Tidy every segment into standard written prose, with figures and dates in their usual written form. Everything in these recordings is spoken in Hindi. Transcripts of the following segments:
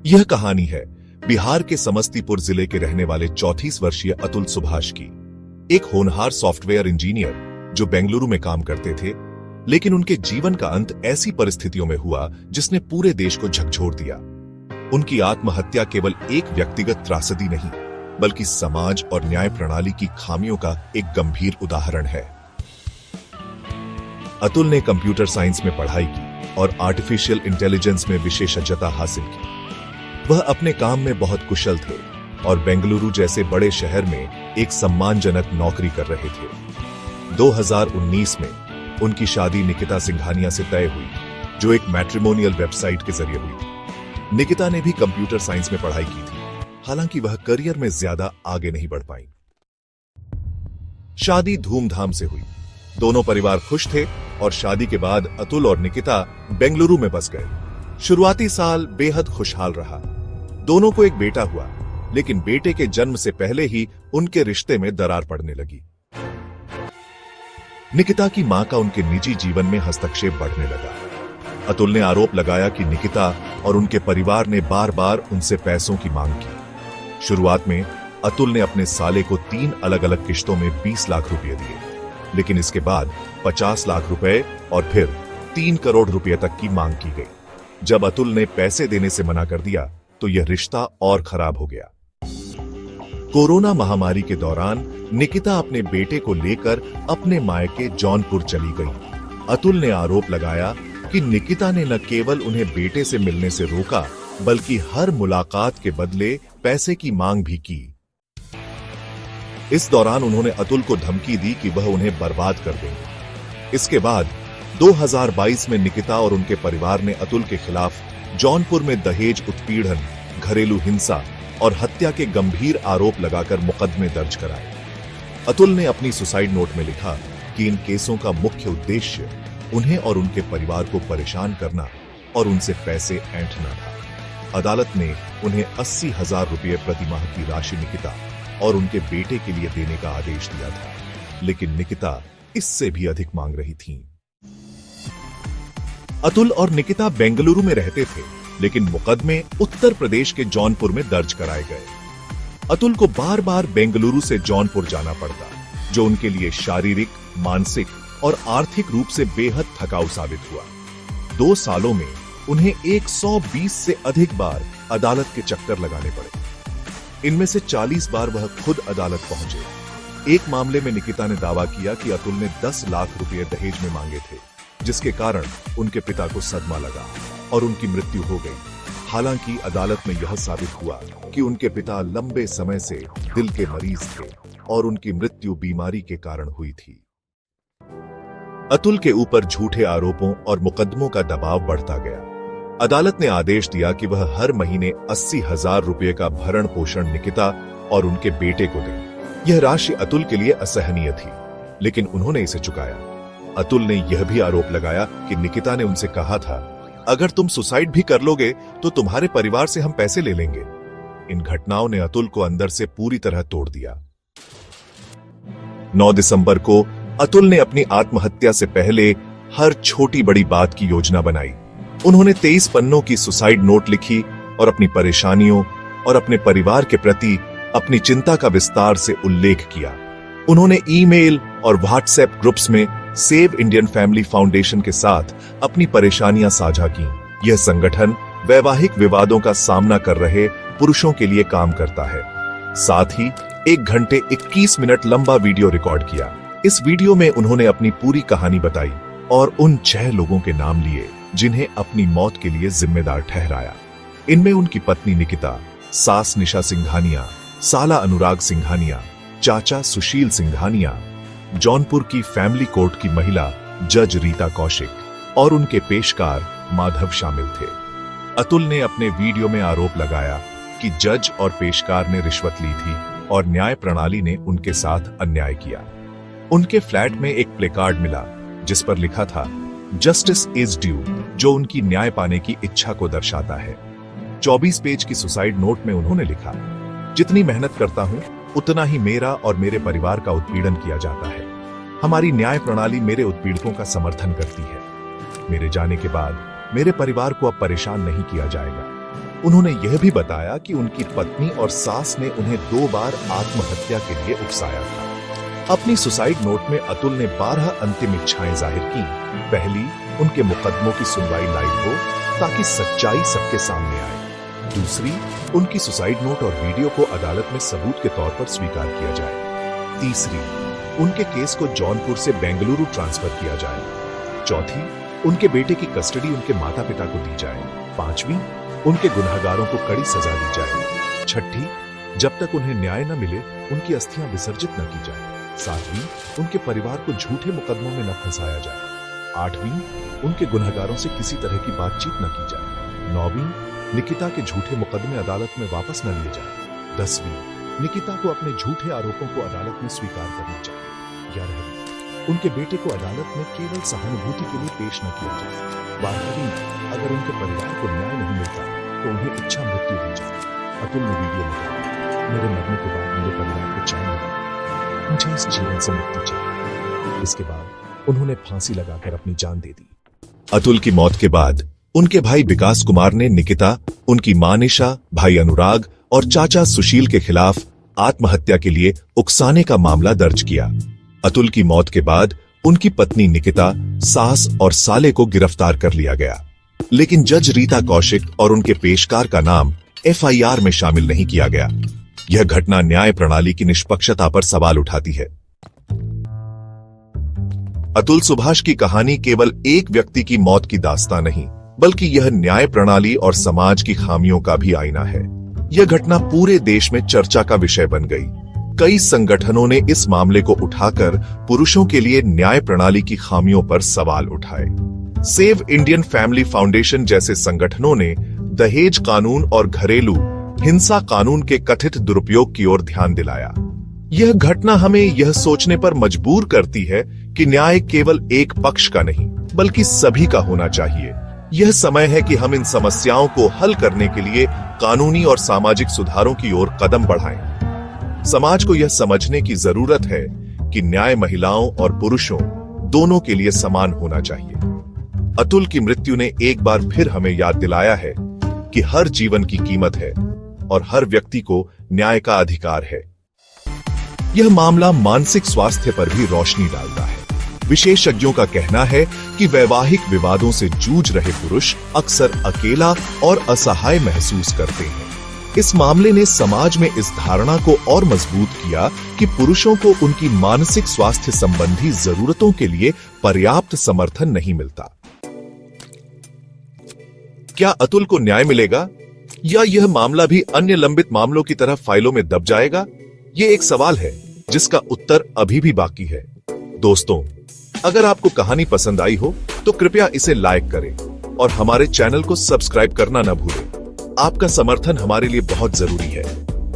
यह कहानी है बिहार के समस्तीपुर जिले के रहने वाले 34 वर्षीय अतुल सुभाष की। एक होनहार सॉफ्टवेयर इंजीनियर जो बेंगलुरु में काम करते थे, लेकिन उनके जीवन का अंत ऐसी परिस्थितियों में हुआ जिसने पूरे देश को झकझोर दिया। उनकी आत्महत्या केवल एक व्यक्तिगत त्रासदी नहीं, बल्कि समाज और न्याय प्रणाली की खामियों का एक गंभीर उदाहरण है। अतुल ने कंप्यूटर साइंस में पढ़ाई की और आर्टिफिशियल इंटेलिजेंस में विशेषज्ञता हासिल की। वह अपने काम में बहुत कुशल थे और बेंगलुरु जैसे बड़े शहर में एक सम्मानजनक नौकरी कर रहे थे। 2019 में उनकी शादी निकिता सिंघानिया से तय हुई, जो एक मैट्रिमोनियल वेबसाइट के जरिए हुई थी। निकिता ने भी कंप्यूटर साइंस में पढ़ाई की थी, हालांकि वह करियर में ज्यादा आगे नहीं बढ़ पाई। शादी धूमधाम से हुई, दोनों परिवार खुश थे और शादी के बाद अतुल और निकिता बेंगलुरु में बस गए। शुरुआती साल बेहद खुशहाल रहा। दोनों को एक बेटा हुआ, लेकिन बेटे के जन्म से पहले ही उनके रिश्ते में दरार पड़ने लगी। निकिता की मां का उनके निजी जीवन में हस्तक्षेप बढ़ने लगा। अतुल ने आरोप लगाया कि निकिता और उनके परिवार ने बार बार उनसे पैसों की मांग की। शुरुआत में अतुल ने अपने साले को 3 अलग अलग किश्तों में 20 लाख रुपए दिए, लेकिन इसके बाद 50 लाख रुपए और फिर 3 करोड़ रुपए तक की मांग की गई। जब अतुल ने पैसे देने से मना कर दिया तो यह रिश्ता और खराब हो गया। कोरोना महामारी के दौरान निकिता अपने बेटे को लेकर अपने मायके जौनपुर चली गई। अतुल ने आरोप लगाया कि निकिता ने न केवल उन्हें बेटे से मिलने से रोका, बल्कि हर मुलाकात के बदले पैसे की मांग भी की। इस दौरान उन्होंने अतुल को धमकी दी कि वह उन्हें बर्बाद कर देंगे। इसके बाद 2022 में निकिता और उनके परिवार ने अतुल के खिलाफ जौनपुर में दहेज उत्पीड़न, घरेलू हिंसा और हत्या के गंभीर आरोप लगाकर मुकदमे दर्ज कराए। अतुल ने अपनी सुसाइड नोट में लिखा कि इन केसों का मुख्य उद्देश्य उन्हें और उनके परिवार को परेशान करना और उनसे पैसे ऐंठना था। अदालत ने उन्हें 80,000 रुपये प्रतिमाह की राशि निकिता और उनके बेटे के लिए देने का आदेश दिया था, लेकिन निकिता इससे भी अधिक मांग रही थीं। अतुल और निकिता बेंगलुरु में रहते थे, लेकिन मुकदमे उत्तर प्रदेश के जौनपुर में दर्ज कराए गए। अतुल को बार बार बेंगलुरु से जौनपुर जाना पड़ता, जो उनके लिए शारीरिक, मानसिक और आर्थिक रूप से बेहद थकाऊ साबित हुआ। 2 सालों में उन्हें 120 से अधिक बार अदालत के चक्कर लगाने पड़े। इनमें से 40 बार वह खुद अदालत पहुंचे। एक मामले में निकिता ने दावा किया कि अतुल ने 10 लाख रुपए दहेज में मांगे थे, जिसके कारण उनके पिता को सदमा लगा और उनकी मृत्यु हो गई। हालांकि अदालत में यह साबित हुआ कि उनके पिता लंबे समय से दिल के मरीज थे और उनकी मृत्यु बीमारी के कारण हुई थी। अतुल के ऊपर झूठे आरोपों और मुकदमों का दबाव बढ़ता गया। अदालत ने आदेश दिया कि वह हर महीने 80,000 रुपये का भरण पोषण निकिता और उनके बेटे को दें। यह राशि अतुल के लिए असहनीय थी, लेकिन उन्होंने इसे चुकाया। अतुल ने यह भी आरोप लगाया कि निकिता ने उनसे कहा था, अगर तुम सुसाइड भी कर लोगे तो तुम्हारे परिवार से हम पैसे ले लेंगे। इन घटनाओं ने अतुल को अंदर से पूरी तरह तोड़ दिया। 9 दिसंबर को अतुल ने अपनी आत्महत्या से पहले हर छोटी बड़ी बात की योजना बनाई। उन्होंने 23 पन्नों की सुसाइड नोट लिखी और अपनी परेशानियों और अपने परिवार के प्रति अपनी चिंता का विस्तार से उल्लेख किया। उन्होंने ईमेल और व्हाट्सएप ग्रुप्स में सेव इंडियन फैमिली फाउंडेशन के साथ अपनी परेशानियां साझा की। यह संगठन वैवाहिक विवादों का सामना कर रहे पुरुषों के लिए काम करता है। साथ ही 1 घंटे 21 मिनट लंबा वीडियो रिकॉर्ड किया। इस वीडियो में उन्होंने अपनी पूरी कहानी बताई और उन 6 लोगों के नाम लिए जिन्हें अपनी मौत के लिए जिम्मेदार ठहराया। इनमें उनकी पत्नी निकिता, सास निशा सिंघानिया, साला अनुराग सिंघानिया, चाचा सुशील सिंघानिया, जौनपुर की फैमिली कोर्ट की महिला जज रीता कौशिक और उनके पेशकार माधव शामिल थे। अतुल ने अपने वीडियो में आरोप लगाया कि जज और पेशकार ने रिश्वत ली थी और न्याय प्रणाली ने उनके साथ अन्याय किया। उनके फ्लैट में एक प्लेकार्ड मिला जिस पर लिखा था, जस्टिस इज ड्यू, जो उनकी न्याय पाने की इच्छा को दर्शाता है। 24 पेज की सुसाइड नोट में उन्होंने लिखा, जितनी मेहनत करता हूं उतना ही मेरा और मेरे परिवार का उत्पीड़न किया जाता है। हमारी न्याय प्रणाली मेरे उत्पीड़कों का समर्थन करती है। मेरे जाने के बाद मेरे परिवार को अब परेशान नहीं किया जाएगा। उन्होंने यह भी बताया कि उनकी पत्नी और सास ने उन्हें 2 बार आत्महत्या के लिए उकसाया था। अपनी सुसाइड नोट में अतुल ने 12 अंतिम इच्छाएं जाहिर की। पहली, उनके मुकदमों की सुनवाई लाइव हो ताकि सच्चाई सबके सामने आए। दूसरी, उनकी सुसाइड नोट और वीडियो को अदालत में सबूत के तौर पर स्वीकार किया जाए। तीसरी, उनके केस को जौनपुर से बेंगलुरु ट्रांसफर किया जाए। चौथी, उनके बेटे की कस्टडी उनके माता पिता को दी जाए। पांचवी, उनके गुनहगारों को कड़ी सजा दी जाए। छठी, जब तक उन्हें न्याय न मिले उनकी अस्थियां विसर्जित न की जाए। सातवीं, उनके परिवार को झूठे मुकदमों में न फंसाया जाए। आठवीं, उनके गुनहगारों से किसी तरह की बातचीत न की जाए। नौवीं, निकिता के झूठे मुकदमे अदालत में वापस न लिए जाए। 10वीं, निकिता को अपने झूठे आरोपों को अदालत में स्वीकार करना चाहिए। 11वीं, उनके बेटे को अदालत में केवल सहानुभूति के लिए पेश न किया जाए। 12वीं, अगर उनके परिवार को न्याय नहीं मिलता तो उन्हें इच्छा मृत्यु दी जाए। अतुल ने वीडियो में कहा, मेरे मरने के बाद मेरे परिवार को चैन मिला, मुझे इस जीवन से मुक्ति चाहिए। इसके बाद उन्होंने फांसी लगाकर अपनी जान दे दी। अतुल की मौत के बाद उनके भाई विकास कुमार ने निकिता, उनकी मां निशा, भाई अनुराग और चाचा सुशील के खिलाफ आत्महत्या के लिए उकसाने का मामला दर्ज किया। अतुल की मौत के बाद उनकी पत्नी निकिता, सास और साले को गिरफ्तार कर लिया गया, लेकिन जज रीता कौशिक और उनके पेशकार का नाम एफआईआर में शामिल नहीं किया गया। यह घटना न्याय प्रणाली की निष्पक्षता पर सवाल उठाती है। अतुल सुभाष की कहानी केवल एक व्यक्ति की मौत की दास्तां नहीं, बल्कि यह न्याय प्रणाली और समाज की खामियों का भी आईना है। यह घटना पूरे देश में चर्चा का विषय बन गई। कई संगठनों ने इस मामले को उठाकर पुरुषों के लिए न्याय प्रणाली की खामियों पर सवाल उठाए। सेव इंडियन फैमिली फाउंडेशन जैसे संगठनों ने दहेज कानून और घरेलू हिंसा कानून के कथित दुरुपयोग की ओर ध्यान दिलाया। यह घटना हमें यह सोचने पर मजबूर करती है कि न्याय केवल एक पक्ष का नहीं, बल्कि सभी का होना चाहिए। यह समय है कि हम इन समस्याओं को हल करने के लिए कानूनी और सामाजिक सुधारों की ओर कदम बढ़ाएं। समाज को यह समझने की जरूरत है कि न्याय महिलाओं और पुरुषों दोनों के लिए समान होना चाहिए। अतुल की मृत्यु ने एक बार फिर हमें याद दिलाया है कि हर जीवन की कीमत है और हर व्यक्ति को न्याय का अधिकार है। यह मामला मानसिक स्वास्थ्य पर भी रोशनी डालता है। विशेषज्ञों का कहना है कि वैवाहिक विवादों से जूझ रहे पुरुष अक्सर अकेला और असहाय महसूस करते हैं। इस मामले ने समाज में इस धारणा को और मजबूत किया कि पुरुषों को उनकी मानसिक स्वास्थ्य संबंधी जरूरतों के लिए पर्याप्त समर्थन नहीं मिलता। क्या अतुल को न्याय मिलेगा या यह मामला भी अन्य लंबित मामलों की तरह फाइलों में दब जाएगा? ये एक सवाल है जिसका उत्तर अभी भी बाकी है। दोस्तों, अगर आपको कहानी पसंद आई हो तो कृपया इसे लाइक करें और हमारे चैनल को सब्सक्राइब करना न भूलें। आपका समर्थन हमारे लिए बहुत जरूरी है।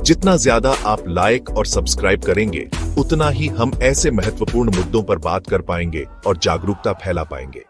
जितना ज्यादा आप लाइक और सब्सक्राइब करेंगे, उतना ही हम ऐसे महत्वपूर्ण मुद्दों पर बात कर पाएंगे और जागरूकता फैला पाएंगे।